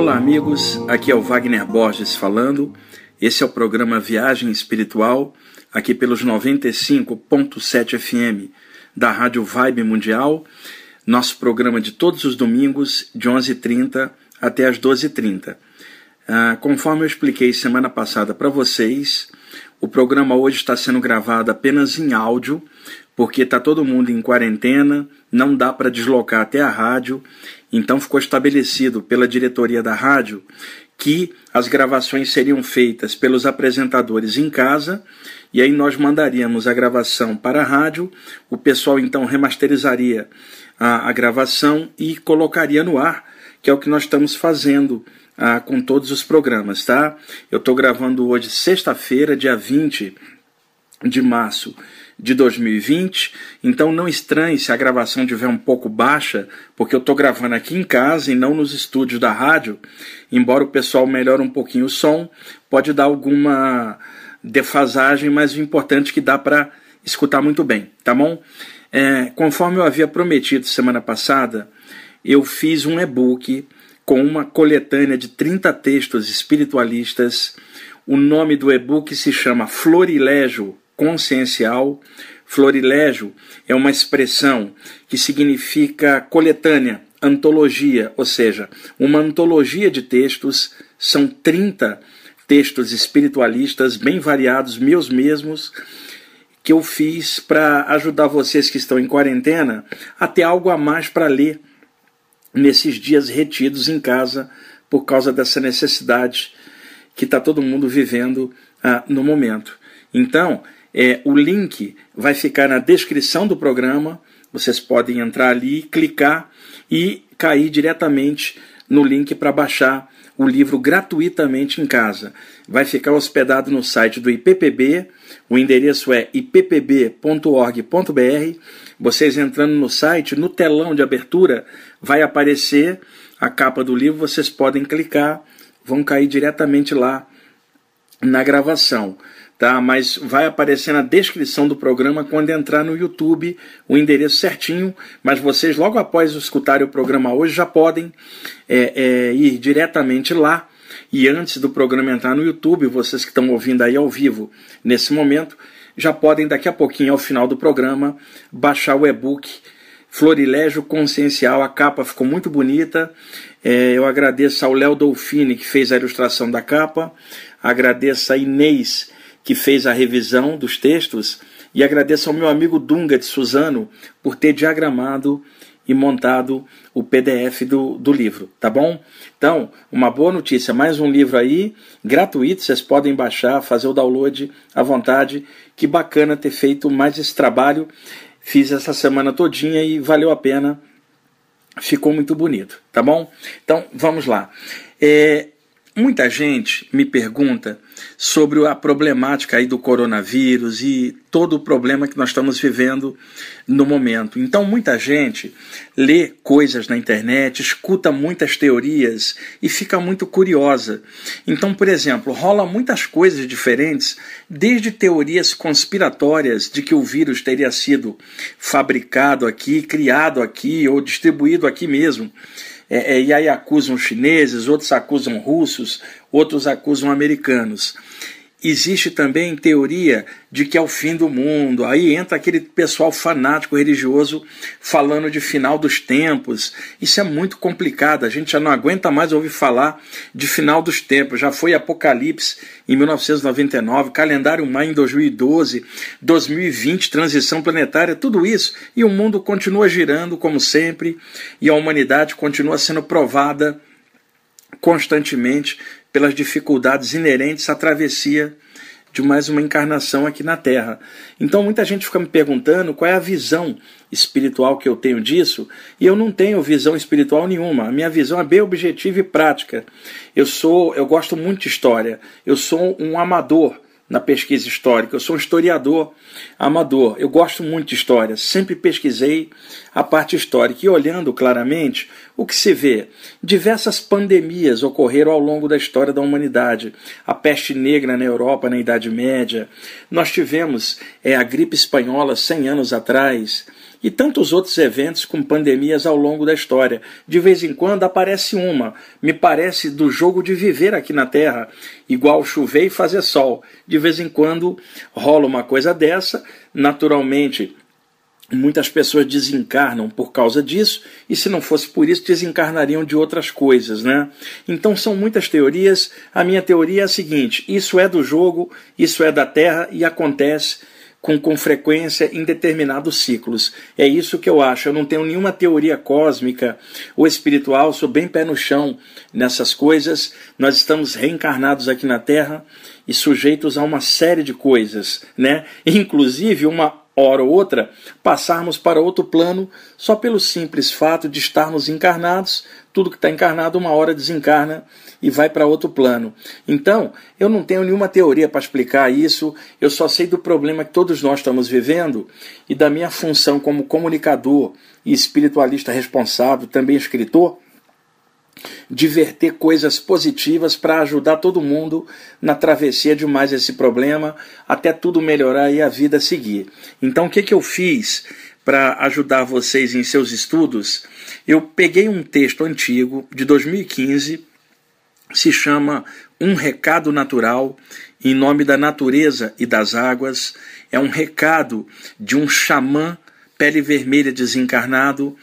Olá amigos, aqui é o Wagner Borges falando. Esse é o programa Viagem Espiritual, aqui pelos 95.7 FM da Rádio Vibe Mundial. Nosso programa de todos os domingos, de 11h30 até as 12h30. Conforme eu expliquei semana passada para vocês, o programa hoje está sendo gravado apenas em áudio, porque está todo mundo em quarentena, não dá para deslocar até a rádio. Então ficou estabelecido pela diretoria da rádio que as gravações seriam feitas pelos apresentadores em casa, e aí nós mandaríamos a gravação para a rádio, o pessoal então remasterizaria a gravação e colocaria no ar, que é o que nós estamos fazendo com todos os programas, tá? Eu estou gravando hoje, sexta-feira, dia 20 de março de 2020, então não estranhe se a gravação estiver um pouco baixa, porque eu estou gravando aqui em casa e não nos estúdios da rádio. Embora o pessoal melhore um pouquinho o som, pode dar alguma defasagem, mas o importante é que dá para escutar muito bem, tá bom? Conforme eu havia prometido semana passada, eu fiz um e-book com uma coletânea de 30 textos espiritualistas. O nome do e-book se chama Florilégio Consciencial. Florilégio é uma expressão que significa coletânea, antologia, ou seja, uma antologia de textos. São 30 textos espiritualistas bem variados, meus mesmos, que eu fiz para ajudar vocês que estão em quarentena a ter algo a mais para ler nesses dias retidos em casa por causa dessa necessidade que está todo mundo vivendo no momento. Então, o link vai ficar na descrição do programa. Vocês podem entrar ali, clicar e cair diretamente no link para baixar o livro gratuitamente em casa. Vai ficar hospedado no site do IPPB, o endereço é ippb.org.br. Vocês entrando no site, no telão de abertura, vai aparecer a capa do livro, vocês podem clicar, vão cair diretamente lá na gravação. Tá, mas vai aparecer na descrição do programa quando entrar no YouTube o endereço certinho, mas vocês logo após escutarem o programa hoje já podem ir diretamente lá, e antes do programa entrar no YouTube, vocês que estão ouvindo aí ao vivo nesse momento, já podem daqui a pouquinho ao final do programa baixar o e-book Florilégio Consciencial. A capa ficou muito bonita, eu agradeço ao Léo Dolfini que fez a ilustração da capa, agradeço a Inês que fez a revisão dos textos, e agradeço ao meu amigo Dunga de Suzano por ter diagramado e montado o PDF do livro, tá bom? Então, uma boa notícia, mais um livro aí, gratuito, vocês podem baixar, fazer o download à vontade. Que bacana ter feito mais esse trabalho, fiz essa semana todinha e valeu a pena, ficou muito bonito, tá bom? Então, vamos lá. Muita gente me pergunta sobre a problemática aí do coronavírus e todo o problema que nós estamos vivendo no momento. Então muita gente lê coisas na internet, escuta muitas teorias e fica muito curiosa. Então, por exemplo, rola muitas coisas diferentes, desde teorias conspiratórias de que o vírus teria sido fabricado aqui, criado aqui ou distribuído aqui mesmo. E aí acusam chineses, outros acusam russos, outros acusam americanos. Existe também teoria de que é o fim do mundo. Aí entra aquele pessoal fanático religioso falando de final dos tempos. Isso é muito complicado, a gente já não aguenta mais ouvir falar de final dos tempos. Já foi Apocalipse em 1999, calendário Maia em 2012, 2020, transição planetária, tudo isso. E o mundo continua girando como sempre, e a humanidade continua sendo provada constantemente pelas dificuldades inerentes à travessia de mais uma encarnação aqui na Terra. Então muita gente fica me perguntando qual é a visão espiritual que eu tenho disso, e eu não tenho visão espiritual nenhuma. A minha visão é bem objetiva e prática. Eu gosto muito de história, eu sou um amador na pesquisa histórica, eu sou um historiador amador, eu gosto muito de história, sempre pesquisei a parte histórica, e olhando claramente, o que se vê? Diversas pandemias ocorreram ao longo da história da humanidade. A peste negra na Europa na Idade Média, nós tivemos a gripe espanhola 100 anos atrás, e tantos outros eventos com pandemias ao longo da história. De vez em quando aparece uma, me parece do jogo de viver aqui na Terra, igual chover e fazer sol. De vez em quando rola uma coisa dessa, naturalmente muitas pessoas desencarnam por causa disso, e se não fosse por isso, desencarnariam de outras coisas, né? Então são muitas teorias. A minha teoria é a seguinte: isso é do jogo, isso é da Terra e acontece com frequência em determinados ciclos. É isso que eu acho. Eu não tenho nenhuma teoria cósmica ou espiritual, sou bem pé no chão nessas coisas. Nós estamos reencarnados aqui na Terra e sujeitos a uma série de coisas, né? Inclusive uma hora ou outra, passarmos para outro plano só pelo simples fato de estarmos encarnados. Tudo que está encarnado uma hora desencarna e vai para outro plano. Então, eu não tenho nenhuma teoria para explicar isso, eu só sei do problema que todos nós estamos vivendo e da minha função como comunicador e espiritualista responsável, também escritor, de verter coisas positivas para ajudar todo mundo na travessia de mais esse problema, até tudo melhorar e a vida seguir. Então, o que eu fiz para ajudar vocês em seus estudos? Eu peguei um texto antigo, de 2015, se chama Um Recado Natural, em nome da natureza e das águas. É um recado de um xamã pele vermelha desencarnado,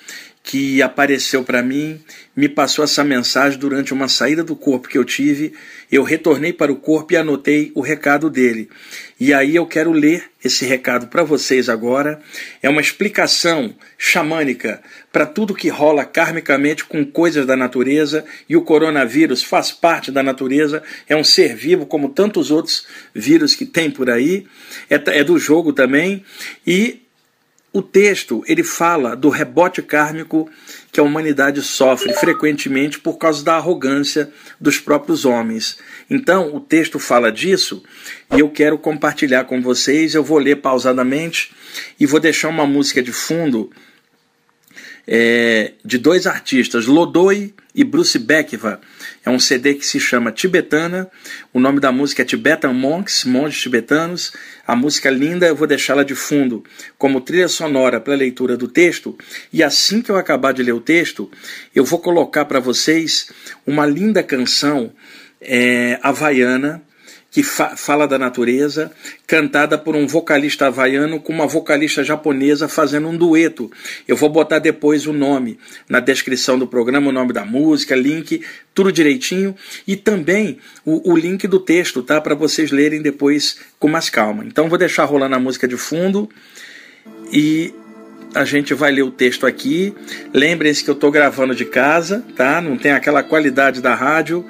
que apareceu para mim, me passou essa mensagem durante uma saída do corpo que eu tive. Eu retornei para o corpo e anotei o recado dele. E aí eu quero ler esse recado para vocês agora. É uma explicação xamânica para tudo que rola karmicamente com coisas da natureza, e o coronavírus faz parte da natureza, é um ser vivo como tantos outros vírus que tem por aí, é do jogo também. E o texto, ele fala do rebote kármico que a humanidade sofre frequentemente por causa da arrogância dos próprios homens. Então, o texto fala disso e eu quero compartilhar com vocês. Eu vou ler pausadamente e vou deixar uma música de fundo de dois artistas, Lodoi e Bruce Beckva. É um CD que se chama Tibetana. O nome da música é Tibetan Monks, monges tibetanos. A música é linda, eu vou deixá-la de fundo como trilha sonora para a leitura do texto. E assim que eu acabar de ler o texto, eu vou colocar para vocês uma linda canção havaiana, que fala da natureza, cantada por um vocalista havaiano com uma vocalista japonesa fazendo um dueto. Eu vou botar depois o nome na descrição do programa, o nome da música, link, tudo direitinho, e também o link do texto, tá? Para vocês lerem depois com mais calma. Então vou deixar rolando a música de fundo e a gente vai ler o texto aqui. Lembrem-se que eu estou gravando de casa, tá? Não tem aquela qualidade da rádio,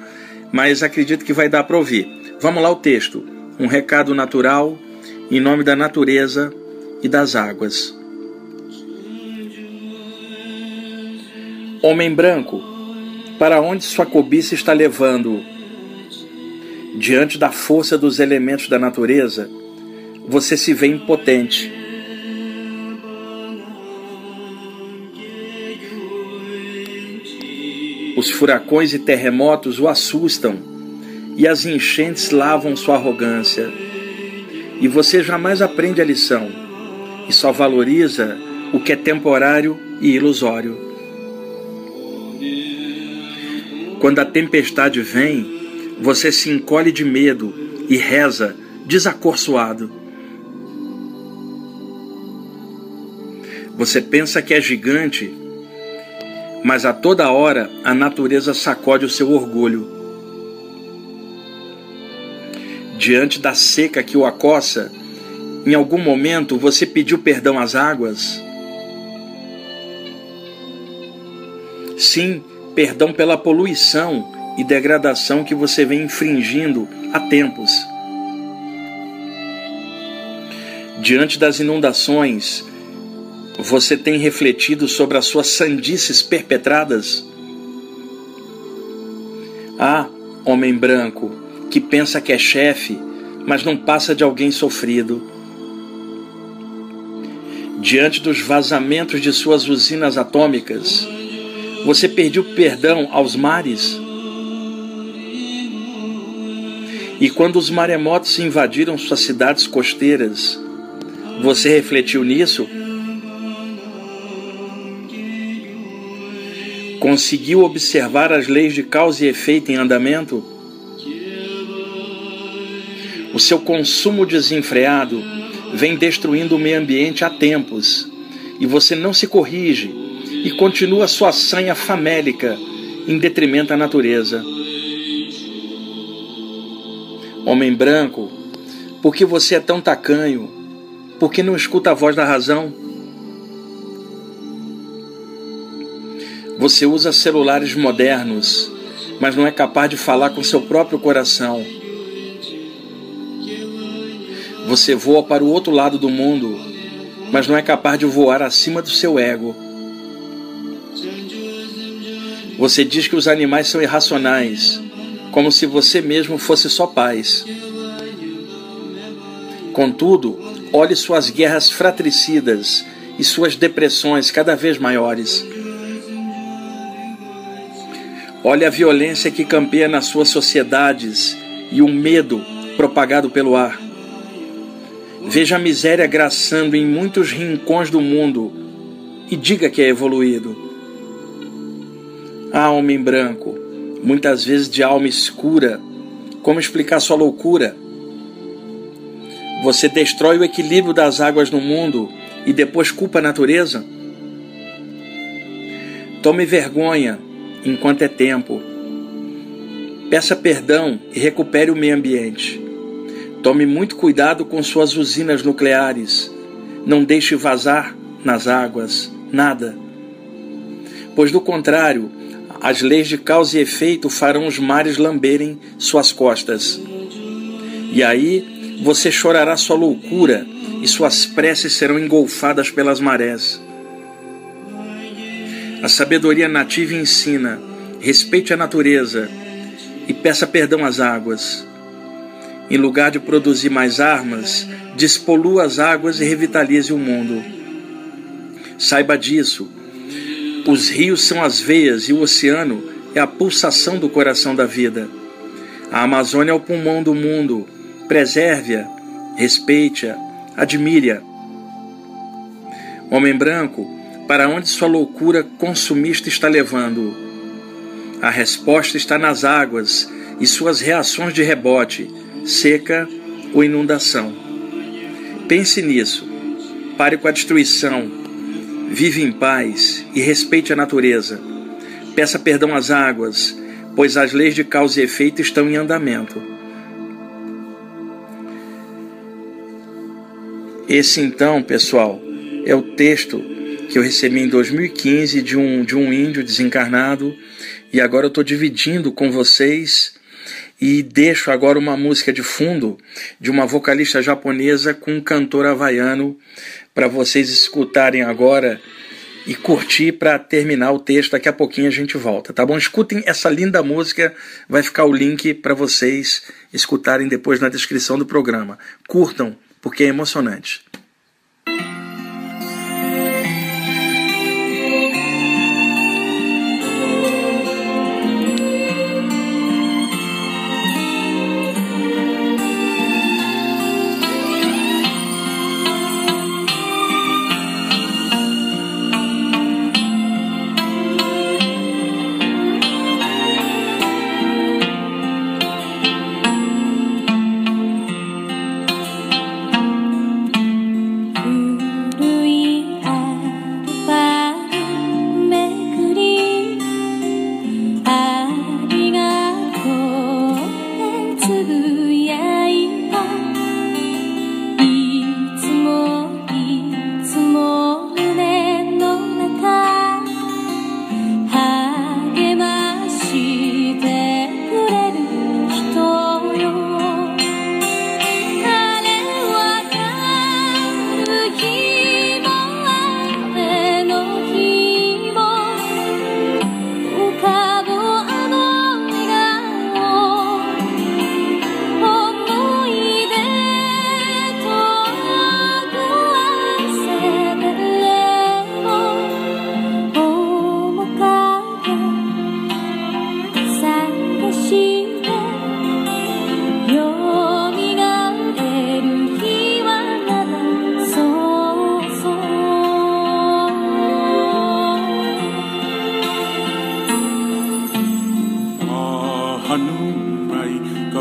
mas acredito que vai dar para ouvir. Vamos lá o texto. Um recado natural em nome da natureza e das águas. Homem branco, para onde sua cobiça está levando? Diante da força dos elementos da natureza, você se vê impotente. Os furacões e terremotos o assustam, e as enchentes lavam sua arrogância. E você jamais aprende a lição, e só valoriza o que é temporário e ilusório. Quando a tempestade vem, você se encolhe de medo e reza desacorçoado. Você pensa que é gigante, mas a toda hora a natureza sacode o seu orgulho. Diante da seca que o acossa, em algum momento você pediu perdão às águas? Sim, perdão pela poluição e degradação que você vem infringindo há tempos. Diante das inundações, você tem refletido sobre as suas sandices perpetradas? Ah, homem branco, que pensa que é chefe, mas não passa de alguém sofrido. Diante dos vazamentos de suas usinas atômicas, você pediu perdão aos mares? E quando os maremotos invadiram suas cidades costeiras, você refletiu nisso? Conseguiu observar as leis de causa e efeito em andamento? O seu consumo desenfreado vem destruindo o meio ambiente há tempos, e você não se corrige e continua sua sanha famélica em detrimento da natureza. Homem branco, por que você é tão tacanho? Por que não escuta a voz da razão? Você usa celulares modernos, mas não é capaz de falar com seu próprio coração. Você voa para o outro lado do mundo, mas não é capaz de voar acima do seu ego. Você diz que os animais são irracionais, como se você mesmo fosse só paz. Contudo, olhe suas guerras fratricidas e suas depressões cada vez maiores. Olhe a violência que campeia nas suas sociedades e o medo propagado pelo ar. Veja a miséria graçando em muitos rincões do mundo e diga que é evoluído. Ah, homem branco, muitas vezes de alma escura, como explicar sua loucura? Você destrói o equilíbrio das águas no mundo e depois culpa a natureza? Tome vergonha enquanto é tempo. Peça perdão e recupere o meio ambiente. Tome muito cuidado com suas usinas nucleares. Não deixe vazar nas águas nada. Pois do contrário, as leis de causa e efeito farão os mares lamberem suas costas. E aí você chorará sua loucura e suas preces serão engolfadas pelas marés. A sabedoria nativa ensina: respeite a natureza e peça perdão às águas. Em lugar de produzir mais armas, despolua as águas e revitalize o mundo. Saiba disso. Os rios são as veias e o oceano é a pulsação do coração da vida. A Amazônia é o pulmão do mundo. Preserve-a, respeite-a, admire-a. Homem branco, para onde sua loucura consumista está levando? A resposta está nas águas e suas reações de rebote, seca ou inundação. Pense nisso. Pare com a destruição. Vive em paz e respeite a natureza. Peça perdão às águas, pois as leis de causa e efeito estão em andamento. Esse então, pessoal, é o texto que eu recebi em 2015 de um índio desencarnado, e agora eu estou dividindo com vocês e deixo agora uma música de fundo de uma vocalista japonesa com um cantor havaiano para vocês escutarem agora e curtir para terminar o texto. Daqui a pouquinho a gente volta, tá bom? Escutem essa linda música, vai ficar o link para vocês escutarem depois na descrição do programa. Curtam, porque é emocionante.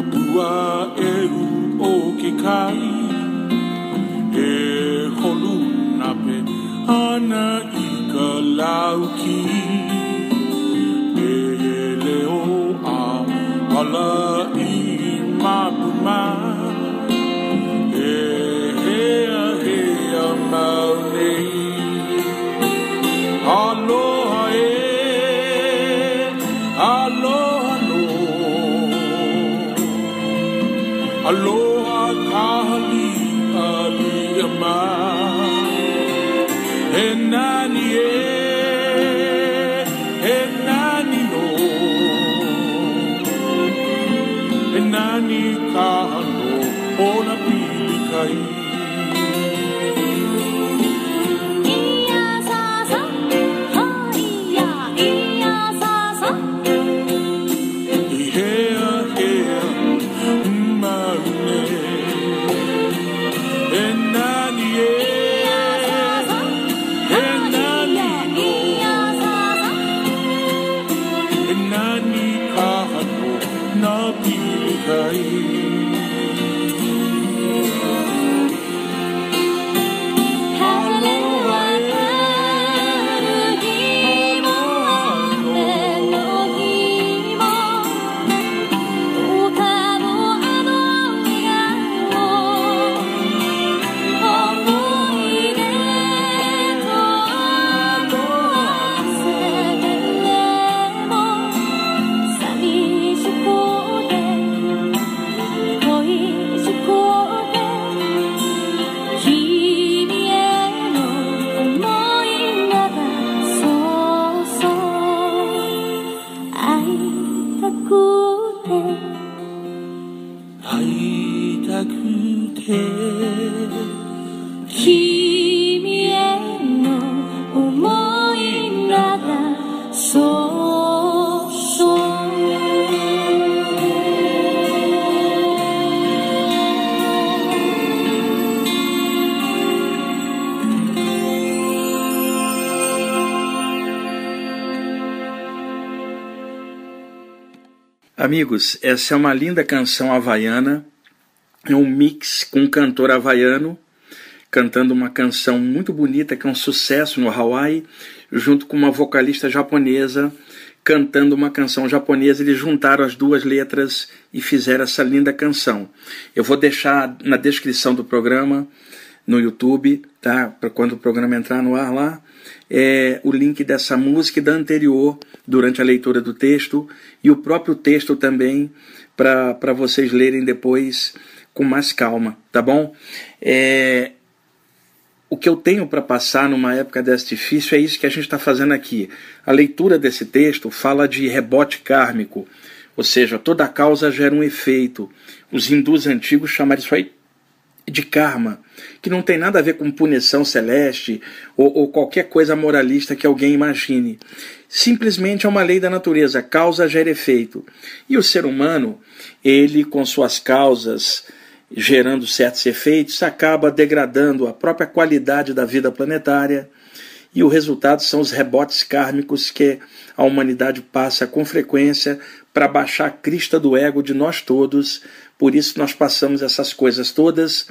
pua e o ke kai e holu na pe ana I ka lauki e leo a ala I mapuma e hea maune aloha aloha no aloha kahali aliama he nani no he nani kahalo ona pilikai Amigos, essa é uma linda canção havaiana, é um mix com um cantor havaiano, cantando uma canção muito bonita, que é um sucesso no Hawaii, junto com uma vocalista japonesa, cantando uma canção japonesa. Eles juntaram as duas letras e fizeram essa linda canção. Eu vou deixar na descrição do programa, no YouTube, tá? Para quando o programa entrar no ar lá, o link dessa música e da anterior, durante a leitura do texto, e o próprio texto também, para vocês lerem depois com mais calma, tá bom? O que eu tenho para passar numa época dessa difícil é isso que a gente está fazendo aqui. A leitura desse texto fala de rebote kármico, ou seja, toda causa gera um efeito. Os hindus antigos chamaram isso aí de karma, que não tem nada a ver com punição celeste ou qualquer coisa moralista que alguém imagine. Simplesmente é uma lei da natureza, causa gera efeito. E o ser humano, ele com suas causas gerando certos efeitos, acaba degradando a própria qualidade da vida planetária, e o resultado são os rebotes kármicos que a humanidade passa com frequência para baixar a crista do ego de nós todos. Por isso nós passamos essas coisas todas,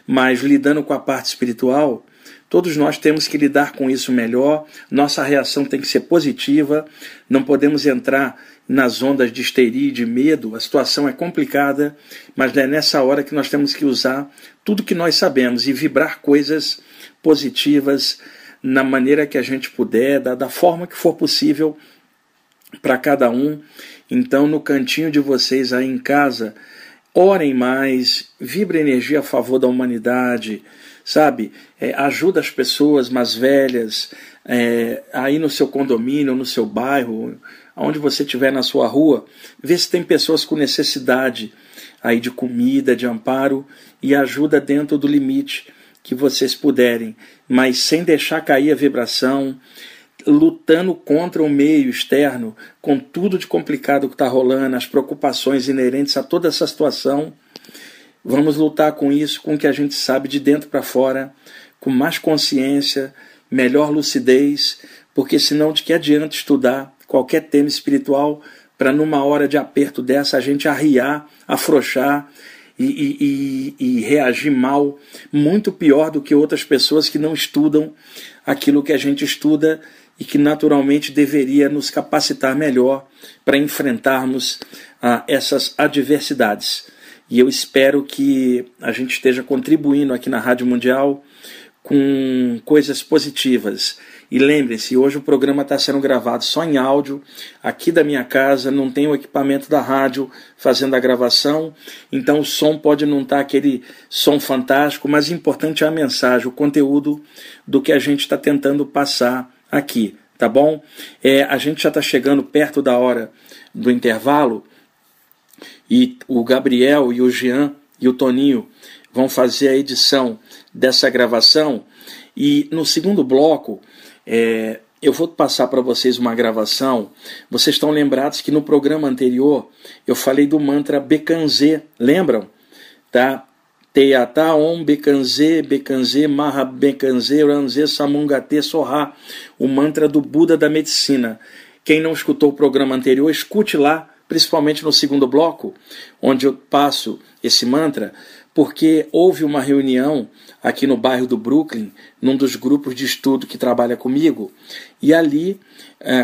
mas lidando com a parte espiritual, todos nós temos que lidar com isso melhor. Nossa reação tem que ser positiva, não podemos entrar nas ondas de histeria e de medo. A situação é complicada, mas é nessa hora que nós temos que usar tudo que nós sabemos e vibrar coisas positivas na maneira que a gente puder, da forma que for possível para cada um. Então, no cantinho de vocês aí em casa, orem mais, vibre energia a favor da humanidade, sabe? Ajuda as pessoas mais velhas, aí no seu condomínio, no seu bairro, onde você estiver na sua rua, vê se tem pessoas com necessidade aí de comida, de amparo, e ajuda dentro do limite que vocês puderem, mas sem deixar cair a vibração, lutando contra o meio externo, com tudo de complicado que está rolando, as preocupações inerentes a toda essa situação. Vamos lutar com isso, com o que a gente sabe de dentro para fora, com mais consciência, melhor lucidez, porque senão de que adianta estudar qualquer tema espiritual, para numa hora de aperto dessa a gente arriar, afrouxar e reagir mal, muito pior do que outras pessoas que não estudam aquilo que a gente estuda e que naturalmente deveria nos capacitar melhor para enfrentarmos essas adversidades. E eu espero que a gente esteja contribuindo aqui na Rádio Mundial com coisas positivas. E lembrem-se, hoje o programa está sendo gravado só em áudio, aqui da minha casa, não tem o equipamento da rádio fazendo a gravação, então o som pode não estar aquele som fantástico, mas o importante é a mensagem, o conteúdo do que a gente está tentando passar aqui, tá bom? A gente já está chegando perto da hora do intervalo, e o Gabriel e o Jean e o Toninho vão fazer a edição dessa gravação, e no segundo bloco eu vou passar para vocês uma gravação. Vocês estão lembrados que no programa anterior eu falei do mantra Bekanze, lembram? Tá? Teata Om Bekanze, Bekanze, Maha Bekanze, Ranze Samungate Soha, o mantra do Buda da medicina. Quem não escutou o programa anterior, escute lá, principalmente no segundo bloco, onde eu passo esse mantra, porque houve uma reunião aqui no bairro do Brooklyn, num dos grupos de estudo que trabalha comigo, e ali,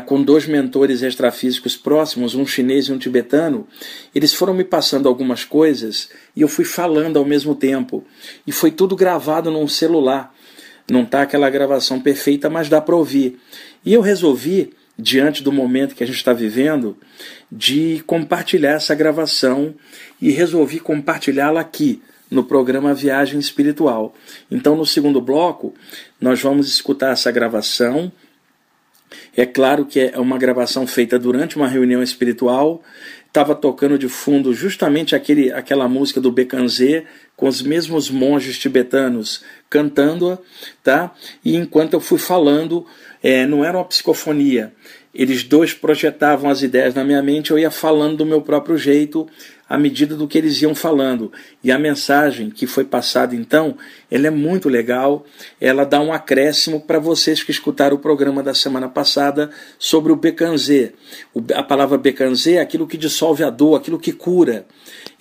com 2 mentores extrafísicos próximos, um chinês e um tibetano, eles foram me passando algumas coisas e eu fui falando ao mesmo tempo. E foi tudo gravado num celular. Não está aquela gravação perfeita, mas dá para ouvir. E eu resolvi, diante do momento que a gente está vivendo, de compartilhar essa gravação e resolvi compartilhá-la aqui, no programa Viagem Espiritual. Então, no segundo bloco, nós vamos escutar essa gravação. É claro que é uma gravação feita durante uma reunião espiritual. Estava tocando de fundo justamente aquela música do Bekanze, com os mesmos monges tibetanos cantando-a, tá? E enquanto eu fui falando, não era uma psicofonia. Eles 2 projetavam as ideias na minha mente, eu ia falando do meu próprio jeito, à medida do que eles iam falando. E a mensagem que foi passada, então, ela é muito legal, ela dá um acréscimo para vocês que escutaram o programa da semana passada sobre o Bekanze. A palavra Bekanze é aquilo que dissolve a dor, aquilo que cura.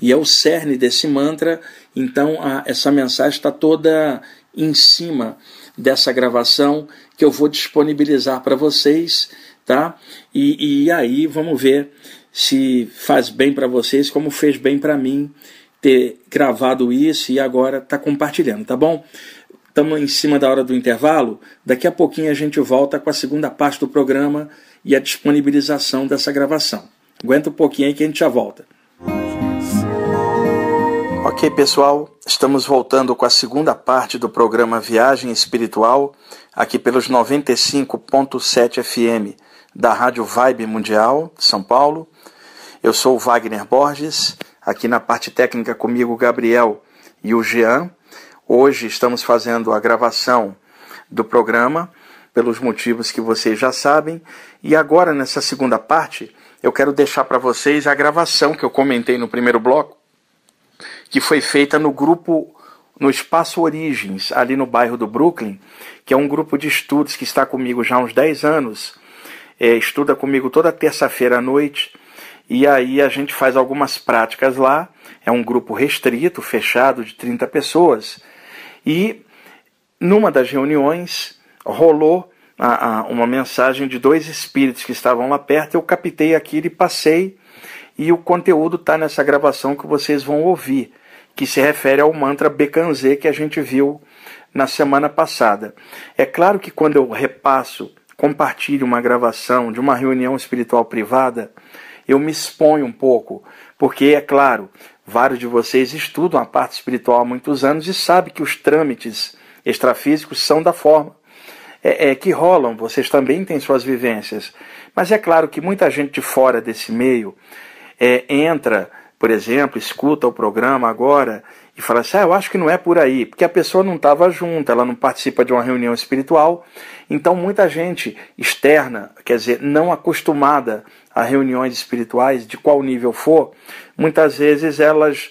E é o cerne desse mantra, então essa mensagem está toda em cima dessa gravação que eu vou disponibilizar para vocês, tá? E aí vamos ver se faz bem para vocês, como fez bem para mim ter gravado isso e agora está compartilhando, tá bom? Estamos em cima da hora do intervalo, daqui a pouquinho a gente volta com a segunda parte do programa e a disponibilização dessa gravação. Aguenta um pouquinho aí que a gente já volta. Ok, pessoal, estamos voltando com a segunda parte do programa Viagem Espiritual, aqui pelos 95.7 FM da Rádio Vibe Mundial de São Paulo. Eu sou o Wagner Borges, aqui na parte técnica comigo o Gabriel e o Jean. Hoje estamos fazendo a gravação do programa, pelos motivos que vocês já sabem. E agora, nessa segunda parte, eu quero deixar para vocês a gravação que eu comentei no primeiro bloco, que foi feita no grupo, no Espaço Origens, ali no bairro do Brooklyn, que é um grupo de estudos que está comigo já há uns 10 anos, estuda comigo toda terça-feira à noite, e aí a gente faz algumas práticas lá. É um grupo restrito, fechado, de 30 pessoas, e numa das reuniões rolou uma mensagem de 2 espíritos que estavam lá perto. Eu captei aquilo e passei, e o conteúdo está nessa gravação que vocês vão ouvir, que se refere ao mantra Bekanze que a gente viu na semana passada. É claro que quando eu compartilho uma gravação de uma reunião espiritual privada, eu me exponho um pouco, porque, é claro, vários de vocês estudam a parte espiritual há muitos anos e sabem que os trâmites extrafísicos são da forma que rolam. Vocês também têm suas vivências. Mas é claro que muita gente de fora desse meio entra, por exemplo, escuta o programa agora e fala assim: eu acho que não é por aí, porque a pessoa não estava junto, ela não participa de uma reunião espiritual. Então muita gente externa, quer dizer, não acostumada a reuniões espirituais, de qual nível for, muitas vezes elas,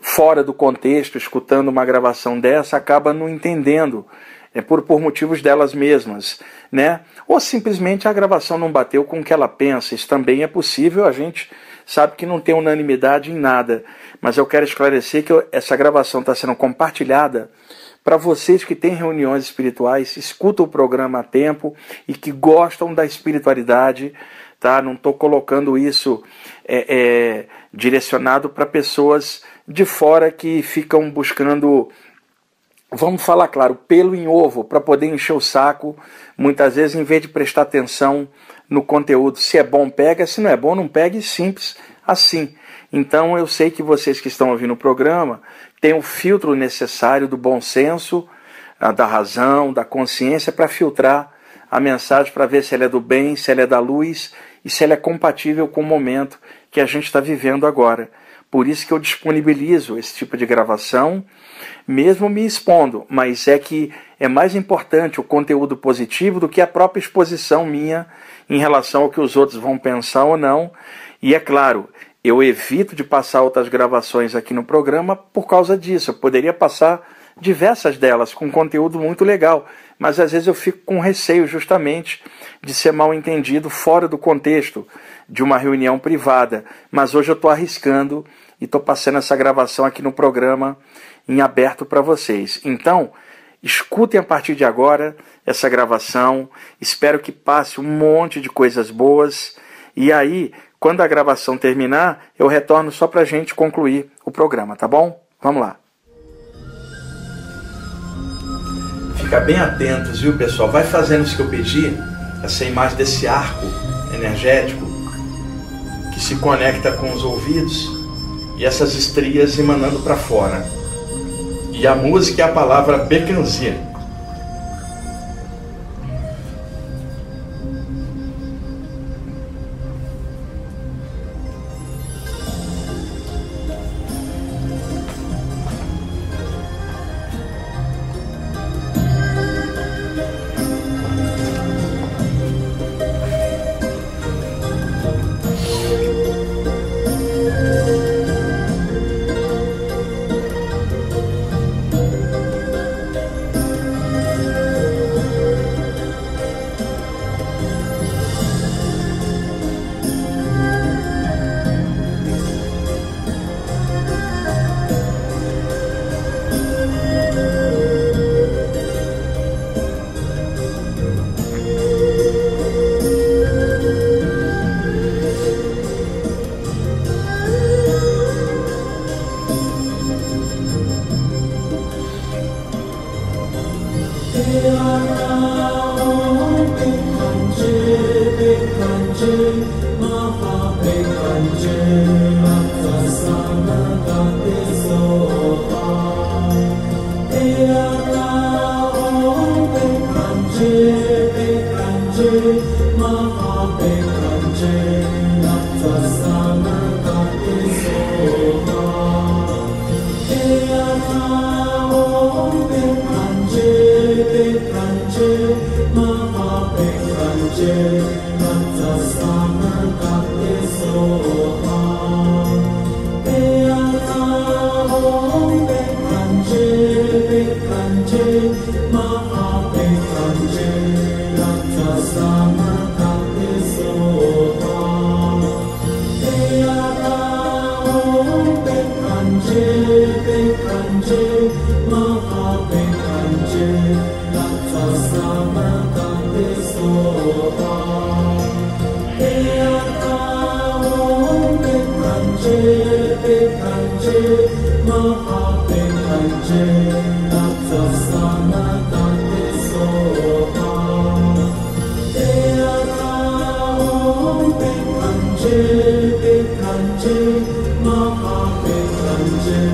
fora do contexto, escutando uma gravação dessa, acaba não entendendo por motivos delas mesmas, né? Ou simplesmente a gravação não bateu com o que ela pensa. Isso também é possível, a gente sabe que não tem unanimidade em nada, mas eu quero esclarecer que essa gravação está sendo compartilhada para vocês que têm reuniões espirituais, escutam o programa a tempo e que gostam da espiritualidade, tá? Não estou colocando isso direcionado para pessoas de fora que ficam buscando, vamos falar claro, pelo em ovo para poder encher o saco, muitas vezes, em vez de prestar atenção no conteúdo. Se é bom, pega, se não é bom, não pegue, simples assim. Então eu sei que vocês que estão ouvindo o programa têm o filtro necessário do bom senso, da razão, da consciência para filtrar a mensagem, para ver se ela é do bem, se ela é da luz e se ela é compatível com o momento que a gente está vivendo agora. Por isso que eu disponibilizo esse tipo de gravação, mesmo me expondo, mas é que é mais importante o conteúdo positivo do que a própria exposição minha em relação ao que os outros vão pensar ou não. E é claro, eu evito de passar outras gravações aqui no programa por causa disso. Eu poderia passar diversas delas com conteúdo muito legal, mas às vezes eu fico com receio justamente de ser mal entendido fora do contexto de uma reunião privada. Mas hoje eu estou arriscando e estou passando essa gravação aqui no programa em aberto para vocês. Então, escutem a partir de agora essa gravação, espero que passe um monte de coisas boas, e aí, quando a gravação terminar, eu retorno só para a gente concluir o programa, tá bom? Vamos lá. Fica bem atentos, viu, pessoal? Vai fazendo isso que eu pedi, essa imagem desse arco energético que se conecta com os ouvidos e essas estrias emanando para fora. E a música é a palavra Bekanze.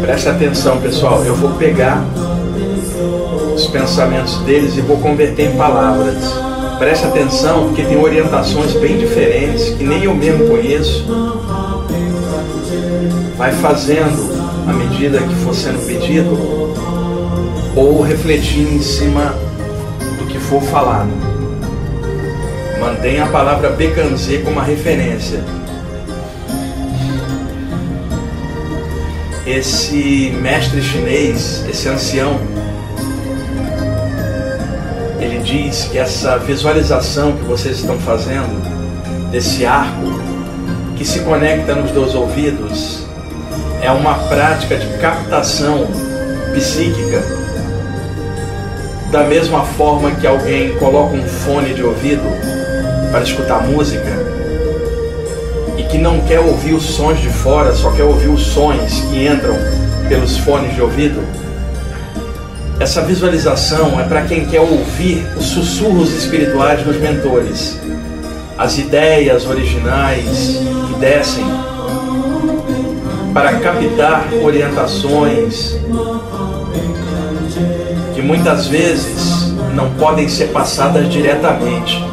Presta atenção, pessoal, eu vou pegar os pensamentos deles e vou converter em palavras. Presta atenção, porque tem orientações bem diferentes, que nem eu mesmo conheço. Vai fazendo à medida que for sendo pedido, ou refletindo em cima do que for falado. Mantenha a palavra Bekanze como uma referência. Esse mestre chinês, esse ancião, diz que essa visualização que vocês estão fazendo, desse arco que se conecta nos 2 ouvidos, é uma prática de captação psíquica, da mesma forma que alguém coloca um fone de ouvido para escutar música e que não quer ouvir os sons de fora, só quer ouvir os sons que entram pelos fones de ouvido. Essa visualização é para quem quer ouvir os sussurros espirituais dos mentores, as ideias originais que descem para captar orientações que muitas vezes não podem ser passadas diretamente.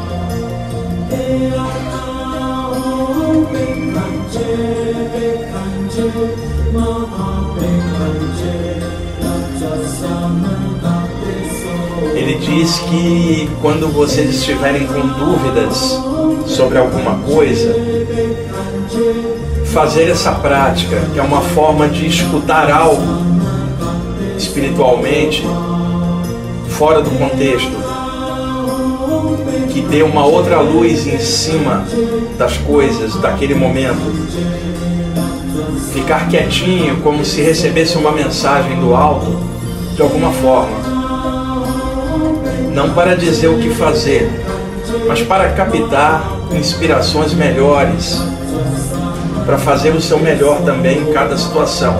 Ele diz que quando vocês estiverem com dúvidas sobre alguma coisa, fazer essa prática, que é uma forma de escutar algo espiritualmente, fora do contexto, que dê uma outra luz em cima das coisas daquele momento. Ficar quietinho, como se recebesse uma mensagem do alto, de alguma forma. Não para dizer o que fazer, mas para captar inspirações melhores, para fazer o seu melhor também em cada situação.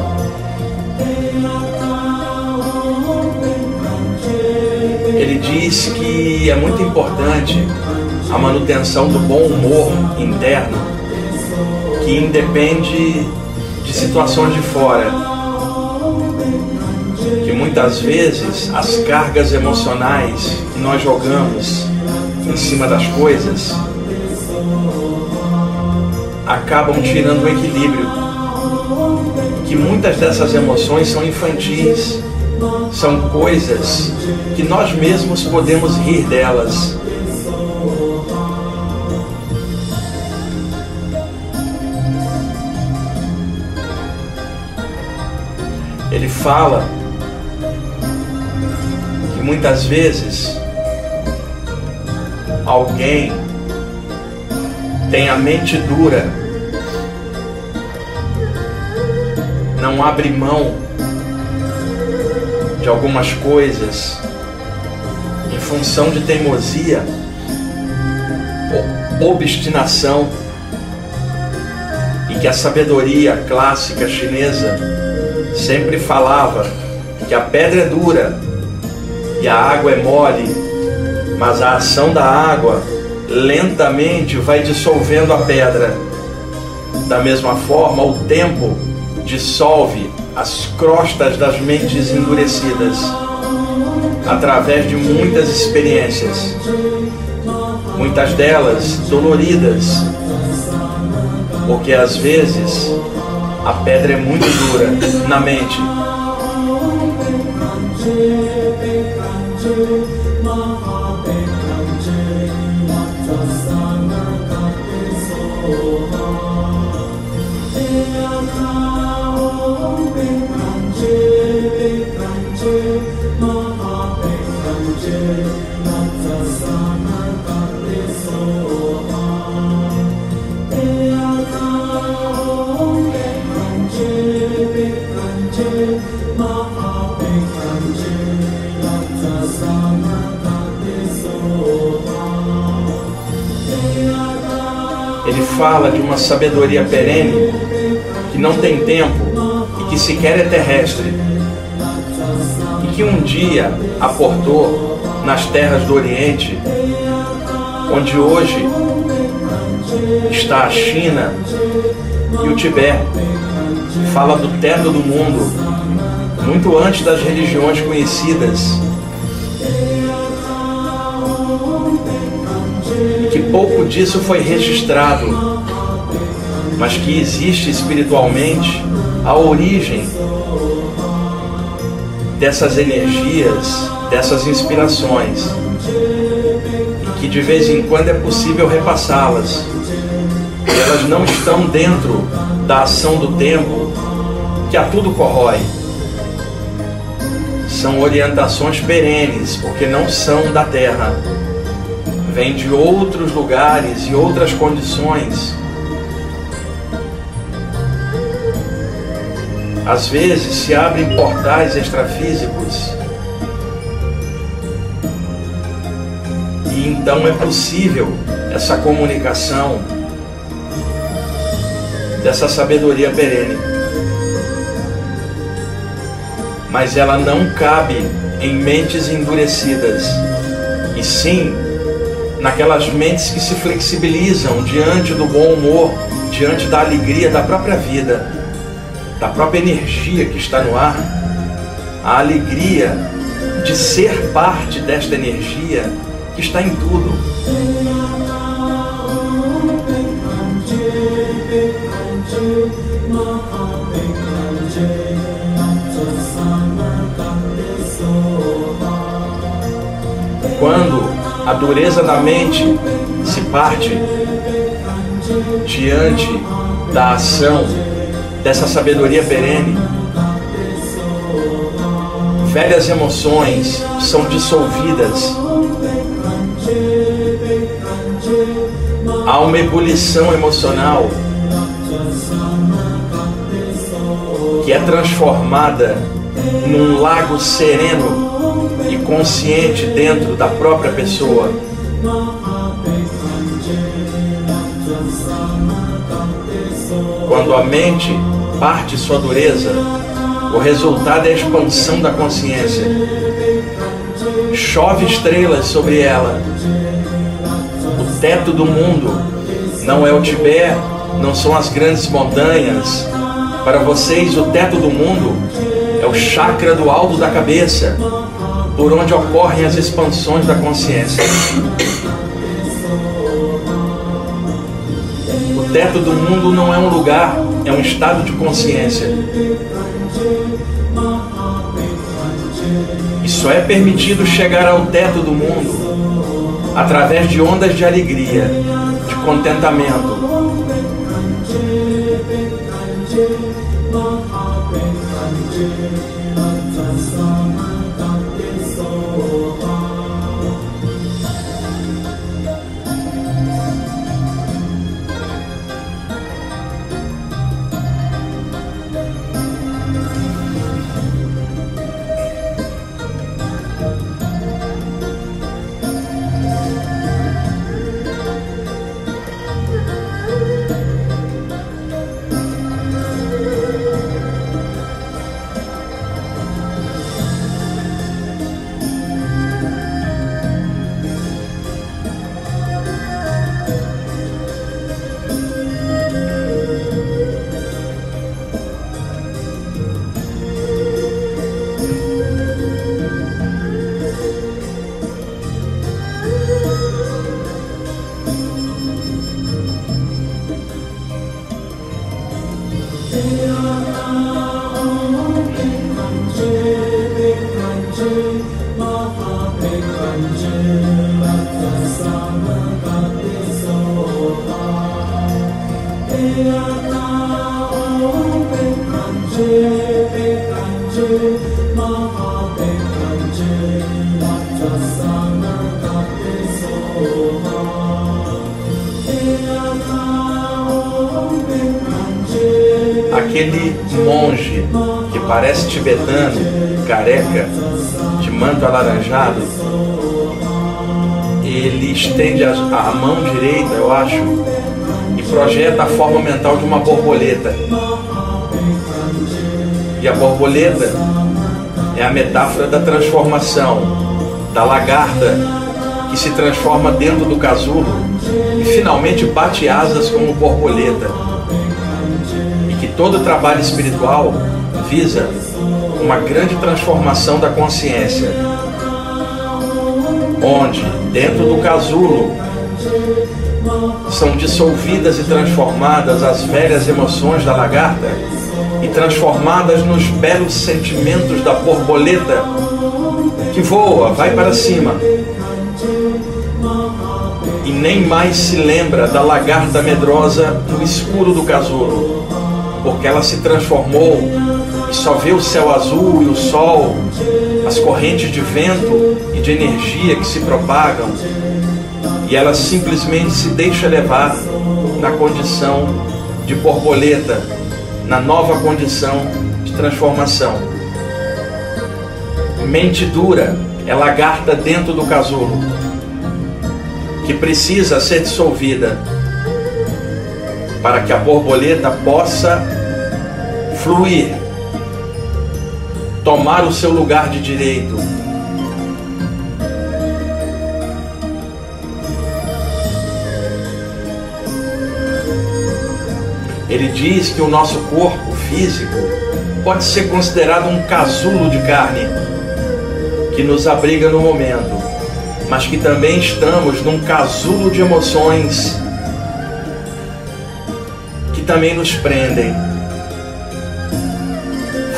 Ele diz que é muito importante a manutenção do bom humor interno, que independe de situações de fora, que muitas vezes as cargas emocionais que nós jogamos em cima das coisas acabam tirando o equilíbrio, que muitas dessas emoções são infantis, são coisas que nós mesmos podemos rir delas. Ele fala que muitas vezes alguém tem a mente dura, não abre mão de algumas coisas em função de teimosia, obstinação, e que a sabedoria clássica chinesa sempre falava que a pedra é dura e a água é mole, mas a ação da água lentamente vai dissolvendo a pedra. Da mesma forma, o tempo dissolve as crostas das mentes endurecidas através de muitas experiências, muitas delas doloridas, porque às vezes a pedra é muito dura na mente. Ele fala de uma sabedoria perene que não tem tempo e que sequer é terrestre, e que um dia aportou nas terras do Oriente, onde hoje está a China e o Tibete. Fala do teto do mundo, muito antes das religiões conhecidas, e que pouco disso foi registrado, mas que existe espiritualmente a origem dessas energias, dessas inspirações, e que de vez em quando é possível repassá-las. E elas não estão dentro da ação do tempo, que a tudo corrói. são orientações perenes, porque não são da Terra. Vêm de outros lugares e outras condições. Às vezes se abrem portais extrafísicos e então é possível essa comunicação dessa sabedoria perene. Mas ela não cabe em mentes endurecidas, e sim naquelas mentes que se flexibilizam diante do bom humor, diante da alegria da própria vida, da própria energia que está no ar, a alegria de ser parte desta energia que está em tudo. Quando a dureza da mente se parte diante da ação dessa sabedoria perene, velhas emoções são dissolvidas, há uma ebulição emocional que é transformada num lago sereno e consciente dentro da própria pessoa. Quando a mente parte sua dureza, o resultado é a expansão da consciência. Chove estrelas sobre ela. O teto do mundo não é o Tibete, não são as grandes montanhas. Para vocês, o teto do mundo é o chakra do alto da cabeça, por onde ocorrem as expansões da consciência. O teto do mundo não é um lugar, é um estado de consciência. E só é permitido chegar ao teto do mundo através de ondas de alegria, de contentamento. Aquele monge que parece tibetano, careca, de manto alaranjado, ele estende a mão direita, eu acho, e projeta a forma mental de uma borboleta. E a borboleta é a metáfora da transformação, da lagarta que se transforma dentro do casulo e finalmente bate asas como borboleta. E que todo trabalho espiritual visa uma grande transformação da consciência, onde dentro do casulo são dissolvidas e transformadas as velhas emoções da lagarta e transformadas nos belos sentimentos da borboleta que voa, vai para cima e nem mais se lembra da lagarta medrosa no escuro do casulo, porque ela se transformou e só vê o céu azul e o sol as correntes de vento e de energia que se propagam, e ela simplesmente se deixa levar na condição de borboleta, na nova condição de transformação. Mente dura é lagarta dentro do casulo, que precisa ser dissolvida para que a borboleta possa fluir, tomar o seu lugar de direito. Ele diz que o nosso corpo físico pode ser considerado um casulo de carne que nos abriga no momento, mas que também estamos num casulo de emoções que também nos prendem,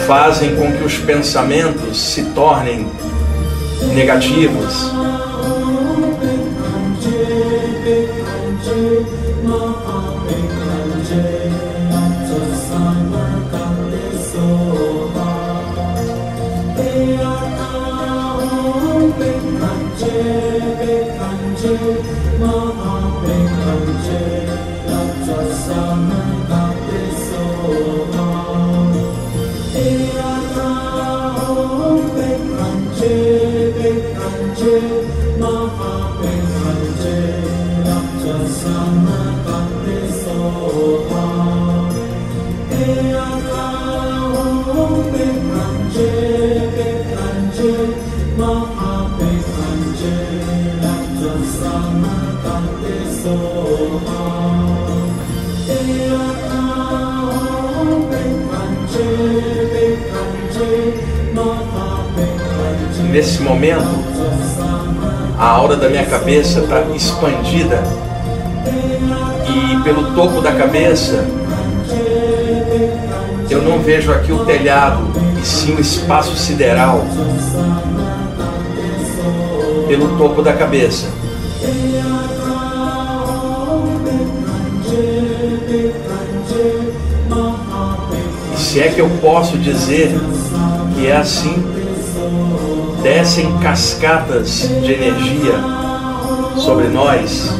fazem com que os pensamentos se tornem negativos. Nesse momento, a aura da minha cabeça está expandida e pelo topo da cabeça eu não vejo aqui o telhado, e sim o espaço sideral pelo topo da cabeça. E se é que eu posso dizer que é assim, descem cascatas de energia sobre nós,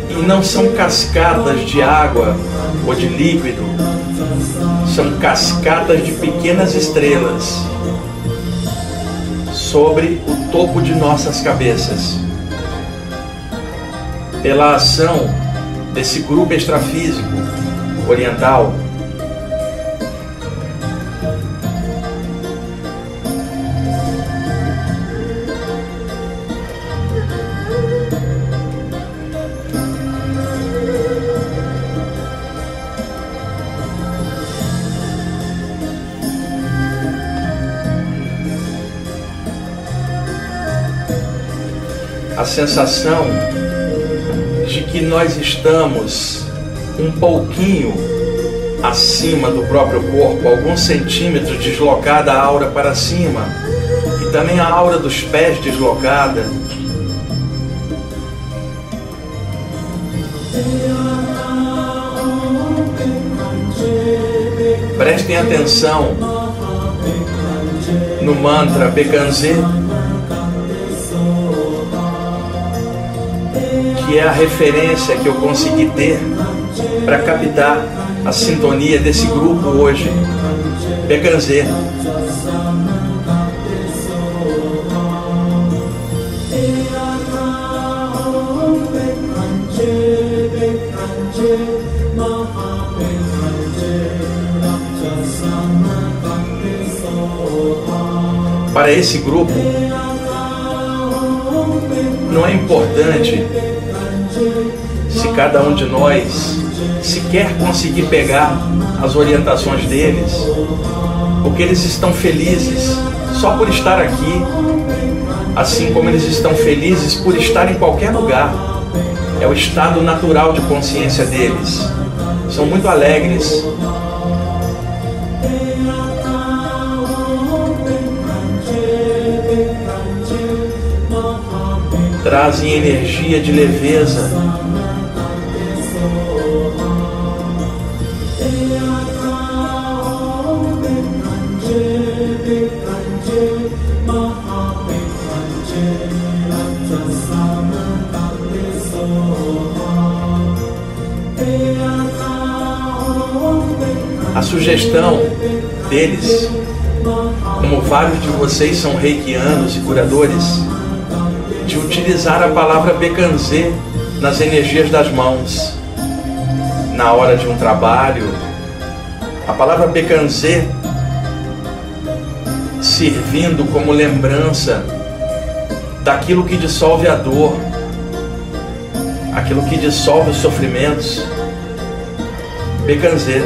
e não são cascatas de água ou de líquido, são cascatas de pequenas estrelas sobre o topo de nossas cabeças. Pela ação desse grupo extrafísico oriental, a sensação de que nós estamos um pouquinho acima do próprio corpo, alguns centímetros deslocada a aura para cima, e também a aura dos pés deslocada. Prestem atenção no mantra Bekanze, que é a referência que eu consegui ter para captar a sintonia desse grupo hoje. Bekanze. Para esse grupo, não é importante se cada um de nós sequer conseguir pegar as orientações deles, porque eles estão felizes só por estar aqui, assim como eles estão felizes por estar em qualquer lugar. É o estado natural de consciência deles. São muito alegres. Trazem energia de leveza. sugestão deles, como vários de vocês são reikianos e curadores, de utilizar a palavra Bekanze nas energias das mãos, na hora de um trabalho. A palavra Bekanze servindo como lembrança daquilo que dissolve a dor, aquilo que dissolve os sofrimentos. Bekanze.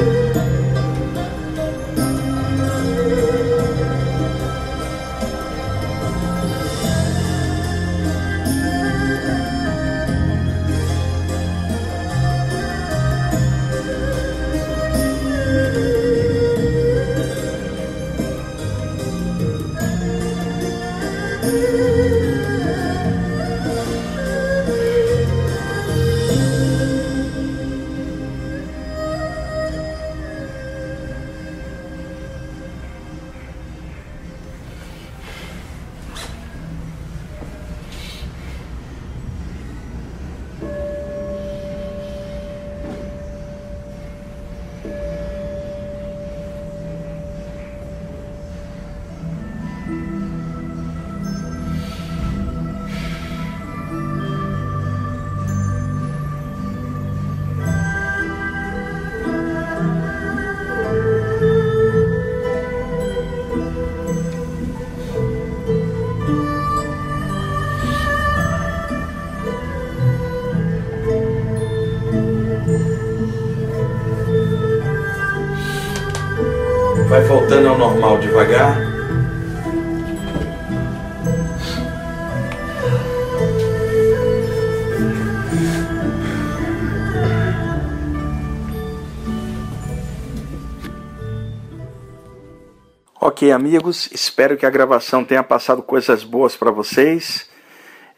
Vai voltando ao normal devagar. Ok, amigos, espero que a gravação tenha passado coisas boas para vocês.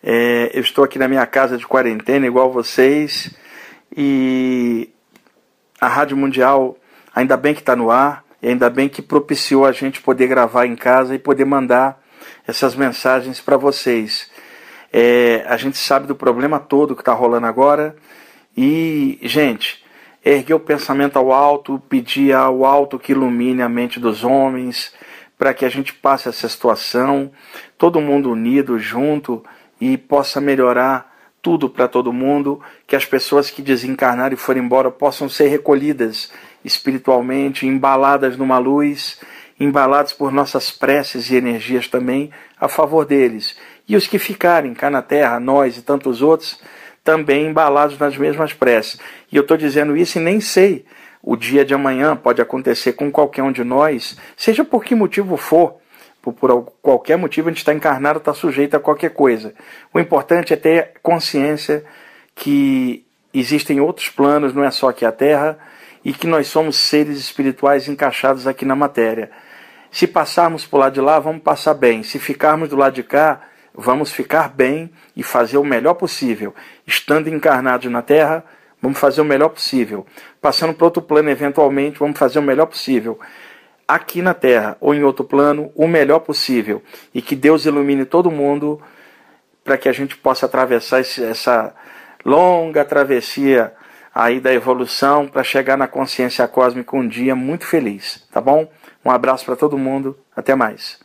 Eu estou aqui na minha casa de quarentena, igual vocês, e a Rádio Mundial, ainda bem que está no ar, e ainda bem que propiciou a gente poder gravar em casa e poder mandar essas mensagens para vocês. A gente sabe do problema todo que está rolando agora, e, gente, erguer o pensamento ao alto, pedir ao alto que ilumine a mente dos homens, para que a gente passe essa situação, todo mundo unido, junto, e possa melhorar tudo para todo mundo, que as pessoas que desencarnaram e forem embora possam ser recolhidas espiritualmente, embaladas numa luz, embaladas por nossas preces e energias também a favor deles. E os que ficarem cá na Terra, nós e tantos outros, também embalados nas mesmas preces. E eu estou dizendo isso e nem sei. O dia de amanhã pode acontecer com qualquer um de nós, seja por que motivo for. Por qualquer motivo a gente está encarnado, está sujeito a qualquer coisa. O importante é ter consciência que existem outros planos, não é só aqui a Terra, e que nós somos seres espirituais encaixados aqui na matéria. Se passarmos por lado de lá, vamos passar bem. Se ficarmos do lado de cá, vamos ficar bem e fazer o melhor possível. Estando encarnados na Terra, vamos fazer o melhor possível. Passando para outro plano, eventualmente, vamos fazer o melhor possível. Aqui na Terra ou em outro plano, o melhor possível. E que Deus ilumine todo mundo para que a gente possa atravessar essa longa travessia aí da evolução para chegar na consciência cósmica um dia muito feliz, tá bom? Um abraço para todo mundo, até mais.